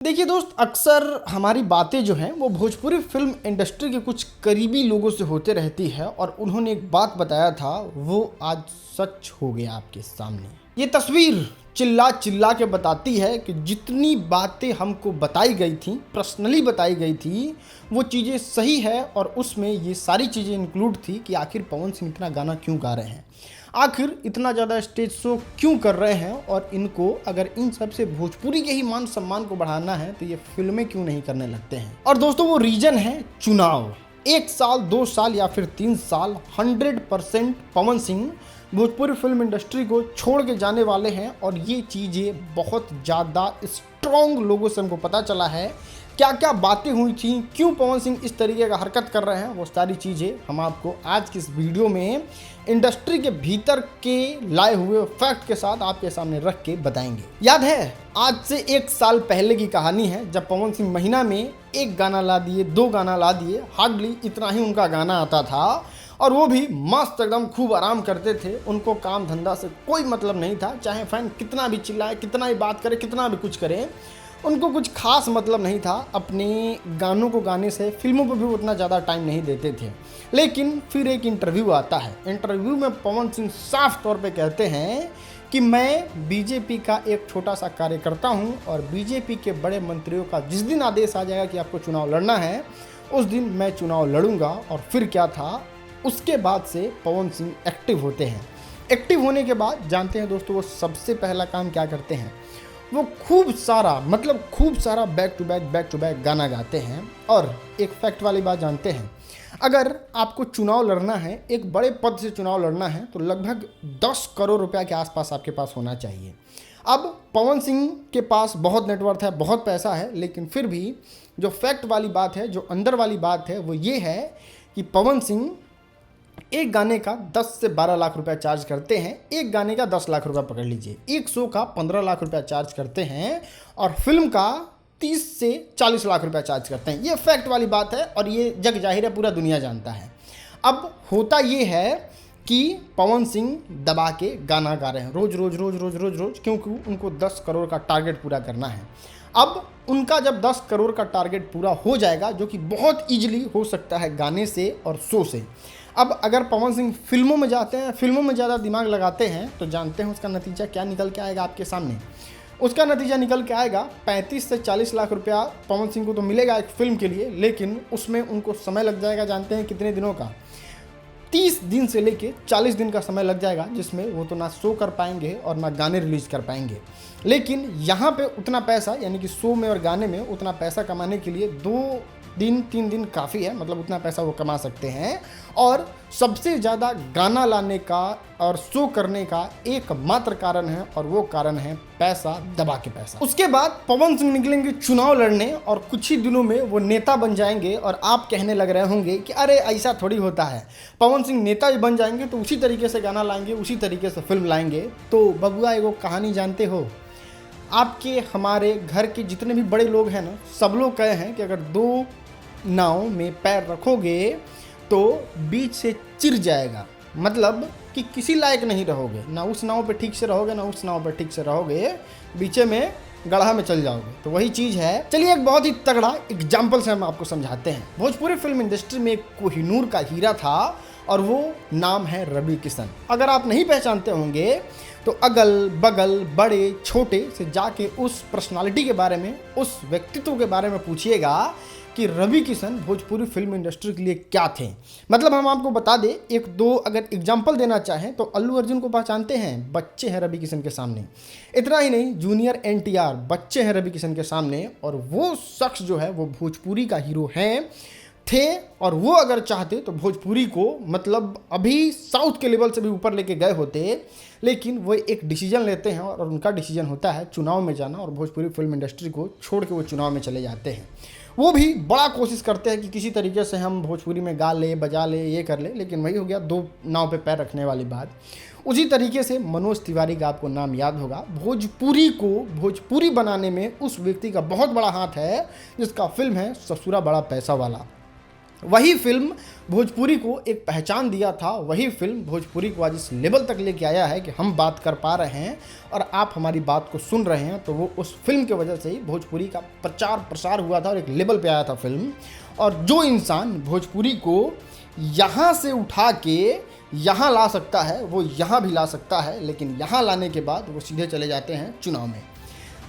देखिए दोस्त, अक्सर हमारी बातें जो हैं वो भोजपुरी फिल्म इंडस्ट्री के कुछ करीबी लोगों से होते रहती है और उन्होंने एक बात बताया था, वो आज सच हो गया आपके सामने। ये तस्वीर चिल्ला चिल्ला के बताती है कि जितनी बातें हमको बताई गई थी, पर्सनली बताई गई थी, वो चीज़ें सही है और उसमें ये सारी चीज़ें इंक्लूड थी कि आखिर पवन सिंह इतना गाना क्यों गा रहे हैं, आखिर इतना ज़्यादा स्टेज शो क्यों कर रहे हैं, और इनको अगर इन सब से भोजपुरी के ही मान सम्मान को बढ़ाना है तो ये फिल्में क्यों नहीं करने लगते हैं। और दोस्तों, वो रीजन है चुनाव। 1 साल, 2 साल या फिर 3 साल 100% पवन सिंह भोजपुरी फिल्म इंडस्ट्री को छोड़ के जाने वाले हैं और ये चीज़ें बहुत ज़्यादा स्ट्रॉन्ग लोगों से हमको पता चला है। क्या क्या बातें हुई थी, क्यों पवन सिंह इस तरीके का हरकत कर रहे हैं, वो सारी चीज़ें हम आपको आज की इस वीडियो में इंडस्ट्री के भीतर के लाए हुए फैक्ट के साथ आपके सामने रख के बताएंगे। याद है, आज से 1 साल पहले की कहानी है, जब पवन सिंह महीना में 1 गाना ला दिए, 2 गाना ला दिए, हार्डली इतना ही उनका गाना आता था और वो भी मस्त एकदम खूब आराम करते थे। उनको काम धंधा से कोई मतलब नहीं था, चाहे फैन कितना भी चिल्लाए, कितना भी बात करे, कितना भी कुछ करे, उनको कुछ खास मतलब नहीं था। अपने गानों को गाने से फिल्मों पर भी उतना ज़्यादा टाइम नहीं देते थे। लेकिन फिर एक इंटरव्यू आता है। इंटरव्यू में पवन सिंह साफ तौर पे कहते हैं कि मैं बीजेपी का एक छोटा सा कार्यकर्ता हूं और बीजेपी के बड़े मंत्रियों का जिस दिन आदेश आ जाएगा कि आपको चुनाव लड़ना है, उस दिन मैं चुनाव लड़ूंगा। और फिर क्या था, उसके बाद से पवन सिंह एक्टिव होते हैं। एक्टिव होने के बाद जानते हैं दोस्तों, वो सबसे पहला काम क्या करते हैं, वो खूब सारा बैक टू बैक गाना गाते हैं। और एक फैक्ट वाली बात जानते हैं, अगर आपको चुनाव लड़ना है, एक बड़े पद से चुनाव लड़ना है, तो लगभग 10 करोड़ रुपया के आसपास आपके पास होना चाहिए। अब पवन सिंह के पास बहुत नेटवर्थ है, बहुत पैसा है, लेकिन फिर भी जो फैक्ट वाली बात है, जो अंदर वाली बात है, वो ये है कि पवन सिंह एक गाने का 10 से 12 लाख रुपया चार्ज करते हैं। एक गाने का 10 लाख रुपया पकड़ लीजिए, एक शो का 15 लाख रुपया चार्ज करते हैं और फिल्म का 30 से 40 लाख रुपया चार्ज करते हैं। ये फैक्ट वाली बात है और ये जग जाहिर है, पूरा दुनिया जानता है। अब होता ये है कि पवन सिंह दबा के गाना गा रहे हैं रोज, क्योंकि उनको 10 करोड़ का टारगेट पूरा करना है। अब उनका जब 10 करोड़ का टारगेट पूरा हो जाएगा, जो कि बहुत ईजिली हो सकता है गाने से और शो से। अब अगर पवन सिंह फिल्मों में जाते हैं, फिल्मों में ज़्यादा दिमाग लगाते हैं, तो जानते हैं उसका नतीजा क्या निकल के आएगा आपके सामने। उसका नतीजा निकल के आएगा 35 से 40 लाख रुपया पवन सिंह को तो मिलेगा एक फिल्म के लिए, लेकिन उसमें उनको समय लग जाएगा, जानते हैं कितने दिनों का, 30 दिन से लेके 40 दिन का समय लग जाएगा, जिसमें वो तो ना शो कर पाएंगे और ना गाने रिलीज कर पाएंगे। लेकिन यहाँ पे उतना पैसा, यानी कि शो में और गाने में उतना पैसा कमाने के लिए 2 दिन 3 दिन काफ़ी है, मतलब उतना पैसा वो कमा सकते हैं। और सबसे ज़्यादा गाना लाने का और शो करने का एकमात्र कारण है, और वो कारण है पैसा, दबा के पैसा। उसके बाद पवन सिंह निकलेंगे चुनाव लड़ने और कुछ ही दिनों में वो नेता बन जाएंगे। और आप कहने लग रहे होंगे कि अरे ऐसा थोड़ी होता है, पवन सिंह नेता बन जाएंगे तो उसी तरीके से गाना लाएंगे, उसी तरीके से फिल्म लाएंगे। तो बबुआ, एगो कहानी जानते हो, आपके हमारे घर के जितने भी बड़े लोग हैं ना, सब लोग कहे हैं कि अगर 2 नाव में पैर रखोगे तो बीच से चिर जाएगा, मतलब कि किसी लायक नहीं रहोगे, ना उस नाव पे ठीक से रहोगे, ना उस नाव पे ठीक से रहोगे, बीचे में गढ़ा में चल जाओगे। तो वही चीज़ है। चलिए एक बहुत ही तगड़ा एग्जाम्पल से हम आपको समझाते हैं। भोजपुरी फिल्म इंडस्ट्री में एक कोहिनूर का हीरा था और वो नाम है रवि किशन। अगर आप नहीं पहचानते होंगे तो अगल बगल बड़े छोटे से जाके उस पर्सनालिटी के बारे में, उस व्यक्तित्व के बारे में पूछिएगा कि रवि किशन भोजपुरी फिल्म इंडस्ट्री के लिए क्या थे। मतलब हम आपको बता दें, 1-2 अगर एग्जाम्पल देना चाहें तो अल्लू अर्जुन को पहचानते हैं, बच्चे हैं रवि किशन के सामने। इतना ही नहीं, जूनियर NTR बच्चे हैं रवि किशन के सामने। और वो शख्स जो है वो भोजपुरी का हीरो थे और वो अगर चाहते तो भोजपुरी को, मतलब अभी साउथ के लेवल से भी ऊपर लेके गए होते। लेकिन वो एक डिसीजन लेते हैं और उनका डिसीजन होता है चुनाव में जाना, और भोजपुरी फिल्म इंडस्ट्री को छोड़ के वो चुनाव में चले जाते हैं। वो भी बड़ा कोशिश करते हैं कि किसी तरीके से हम भोजपुरी में गा ले, बजा ले, ये कर ले, लेकिन वही हो गया 2 नाव पे पैर रखने वाली बात। उसी तरीके से मनोज तिवारी का आपको नाम याद होगा। भोजपुरी को भोजपुरी बनाने में उस व्यक्ति का बहुत बड़ा हाथ है, जिसका फिल्म है ससुरा बड़ा पैसा वाला। वही फिल्म भोजपुरी को एक पहचान दिया था, वही फिल्म भोजपुरी को आज इस लेवल तक लेके आया है कि हम बात कर पा रहे हैं और आप हमारी बात को सुन रहे हैं। तो वो उस फिल्म की वजह से ही भोजपुरी का प्रचार प्रसार हुआ था और एक लेवल पे आया था फिल्म। और जो इंसान भोजपुरी को यहाँ से उठा के यहाँ ला सकता है वो यहाँ भी ला सकता है, लेकिन यहाँ लाने के बाद वो सीधे चले जाते हैं चुनाव में।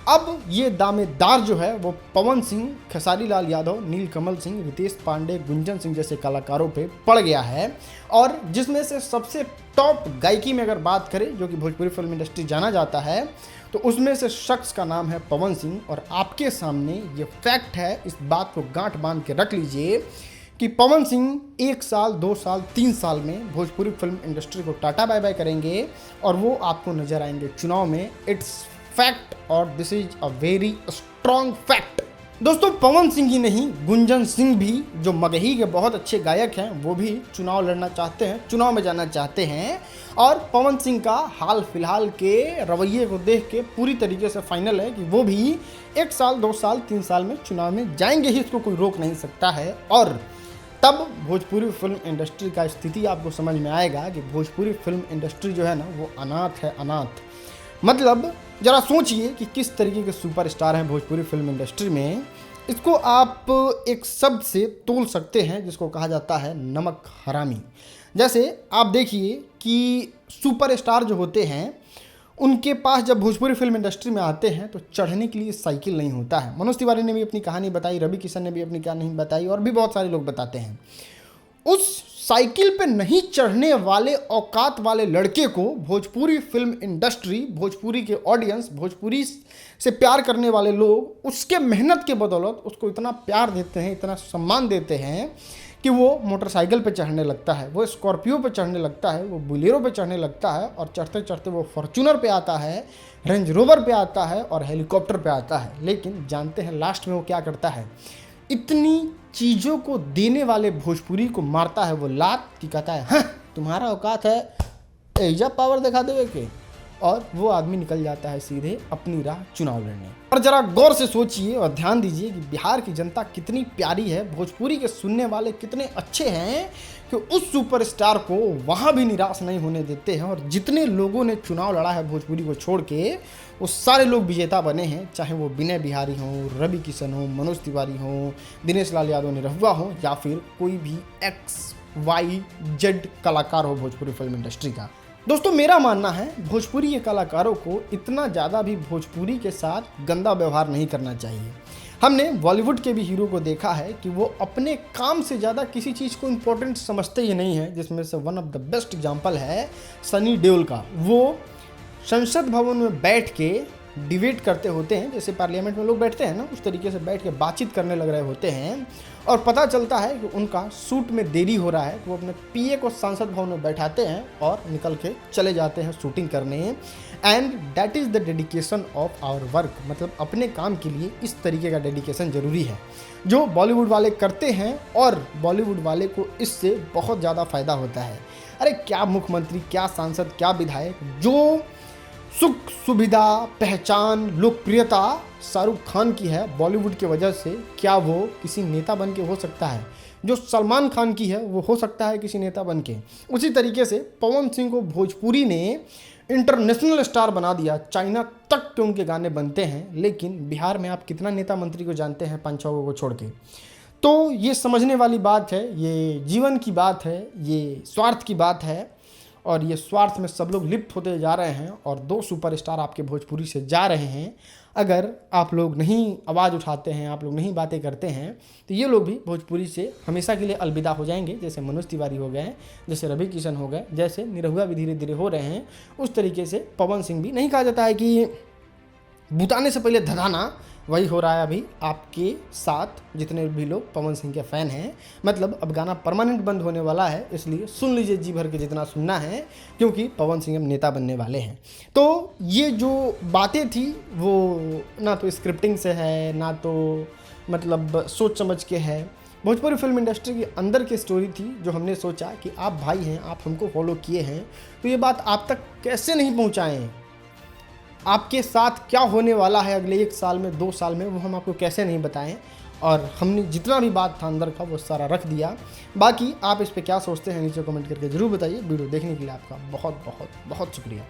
अब ये दावेदार जो है वो पवन सिंह, खेसारी लाल यादव, नीलकमल सिंह, रितेश पांडे, गुंजन सिंह जैसे कलाकारों पे पड़ गया है। और जिसमें से सबसे टॉप गायकी में अगर बात करें, जो कि भोजपुरी फिल्म इंडस्ट्री जाना जाता है, तो उसमें से शख्स का नाम है पवन सिंह। और आपके सामने ये फैक्ट है, इस बात को गांठ बांध के रख लीजिए कि पवन सिंह 1 साल, 2 साल, 3 साल में भोजपुरी फिल्म इंडस्ट्री को टाटा बाय बाय करेंगे और वो आपको नजर आएंगे चुनाव में। इट्स फैक्ट और this is a very strong fact. दोस्तों, पवन सिंह ही नहीं, गुंजन सिंह भी, जो मगही के बहुत अच्छे गायक हैं, वो भी चुनाव लड़ना चाहते हैं, चुनाव में जाना चाहते हैं। और पवन सिंह का हाल फिलहाल के रवैये को देख के पूरी तरीके से फाइनल है कि वो भी 1 साल, 2 साल, 3 साल में चुनाव में जाएंगे ही, इसको कोई रोक नहीं सकता है। और तब भोजपुरी फिल्म इंडस्ट्री का स्थिति आपको समझ में आएगा कि भोजपुरी फिल्म इंडस्ट्री जो है ना, वो अनाथ है, अनाथ। मतलब जरा सोचिए कि किस तरीके के सुपरस्टार हैं भोजपुरी फिल्म इंडस्ट्री में। इसको आप एक शब्द से तोल सकते हैं जिसको कहा जाता है नमक हरामी। जैसे आप देखिए कि सुपरस्टार जो होते हैं उनके पास जब भोजपुरी फिल्म इंडस्ट्री में आते हैं तो चढ़ने के लिए साइकिल नहीं होता है। मनोज तिवारी ने भी अपनी कहानी बताई, रवि किशन ने भी अपनी कहानी बताई और भी बहुत सारे लोग बताते हैं। उस साइकिल पे नहीं चढ़ने वाले औकात वाले लड़के को भोजपुरी फिल्म इंडस्ट्री, भोजपुरी के ऑडियंस, भोजपुरी से प्यार करने वाले लोग उसके मेहनत के बदौलत उसको इतना प्यार देते हैं, इतना सम्मान देते हैं कि वो मोटरसाइकिल पे चढ़ने लगता है, वो स्कॉर्पियो पे चढ़ने लगता है, वो बोलेरो पे चढ़ने लगता है और चढ़ते चढ़ते वो फॉर्च्यूनर पे आता है, रेंज रोवर पे आता है और हेलीकॉप्टर पे आता है। लेकिन जानते हैं लास्ट में वो क्या करता है? इतनी चीज़ों को देने वाले भोजपुरी को मारता है वो लात कि कहता है, हाँ तुम्हारा औकात है एजा पावर दिखा देवे के, और वो आदमी निकल जाता है सीधे अपनी राह चुनाव लड़ने। और जरा गौर से सोचिए और ध्यान दीजिए कि बिहार की जनता कितनी प्यारी है, भोजपुरी के सुनने वाले कितने अच्छे हैं कि उस सुपरस्टार को वहाँ भी निराश नहीं होने देते हैं। और जितने लोगों ने चुनाव लड़ा है भोजपुरी को छोड़ के, वो सारे लोग विजेता बने हैं, चाहे वो विनय बिहारी हों, रवि किशन हो, मनोज तिवारी हों, दिनेश लाल यादव निरहुआ हो, या फिर कोई भी XYZ कलाकार हो भोजपुरी फिल्म इंडस्ट्री का। दोस्तों, मेरा मानना है भोजपुरी के कलाकारों को इतना ज़्यादा भी भोजपुरी के साथ गंदा व्यवहार नहीं करना चाहिए। हमने बॉलीवुड के भी हीरो को देखा है कि वो अपने काम से ज़्यादा किसी चीज़ को इम्पोर्टेंट समझते ही नहीं है, जिसमें से one of the best example है सनी देओल का। वो संसद भवन में बैठ के डिबेट करते होते हैं, जैसे पार्लियामेंट में लोग बैठते हैं ना, उस तरीके से बैठ के बातचीत करने लग रहे होते हैं और पता चलता है कि उनका शूट में देरी हो रहा है, तो वो अपने पीए को संसद भवन में बैठाते हैं और निकल के चले जाते हैं शूटिंग करने। And that is the dedication of our work. मतलब अपने काम के लिए इस तरीके का डेडिकेशन ज़रूरी है जो बॉलीवुड वाले करते हैं, और बॉलीवुड वाले को इससे बहुत ज़्यादा फ़ायदा होता है। अरे क्या मुख्यमंत्री, क्या सांसद, क्या विधायक, जो सुख सुविधा, पहचान, लोकप्रियता शाहरुख खान की है बॉलीवुड की वजह से, क्या वो किसी नेता बन के हो सकता है? जो सलमान खान की है वो हो सकता है किसी नेता बन के? उसी तरीके से पवन सिंह को भोजपुरी ने इंटरनेशनल स्टार बना दिया, चाइना तक के उनके गाने बनते हैं। लेकिन बिहार में आप कितना नेता मंत्री को जानते हैं 5-6 को छोड़ के? तो ये समझने वाली बात है, ये जीवन की बात है, ये स्वार्थ की बात है, और ये स्वार्थ में सब लोग लिप्त होते जा रहे हैं और 2 सुपरस्टार आपके भोजपुरी से जा रहे हैं। अगर आप लोग नहीं आवाज़ उठाते हैं, आप लोग नहीं बातें करते हैं, तो ये लोग भी भोजपुरी से हमेशा के लिए अलविदा हो जाएंगे। जैसे मनोज तिवारी हो गए, जैसे रवि किशन हो गए, जैसे निरहुआ भी धीरे धीरे हो रहे हैं, उस तरीके से पवन सिंह भी। नहीं कहा जाता है कि बुताने से पहले धधाना, वही हो रहा है अभी आपके साथ जितने भी लोग पवन सिंह के फ़ैन हैं। मतलब अब गाना परमानेंट बंद होने वाला है, इसलिए सुन लीजिए जी भर के जितना सुनना है, क्योंकि पवन सिंह अब नेता बनने वाले हैं। तो ये जो बातें थी वो ना तो स्क्रिप्टिंग से है, ना तो मतलब सोच समझ के है। भोजपुरी फिल्म इंडस्ट्री के अंदर की स्टोरी थी जो हमने सोचा कि आप भाई हैं, आप हमको फॉलो किए हैं, तो ये बात आप तक कैसे नहीं पहुँचाएँ, आपके साथ क्या होने वाला है अगले 1 साल में, 2 साल में, वो हम आपको कैसे नहीं बताएं। और हमने जितना भी बात था अंदर का वो सारा रख दिया। बाकी आप इस पे क्या सोचते हैं नीचे कमेंट करके ज़रूर बताइए। वीडियो देखने के लिए आपका बहुत बहुत बहुत शुक्रिया।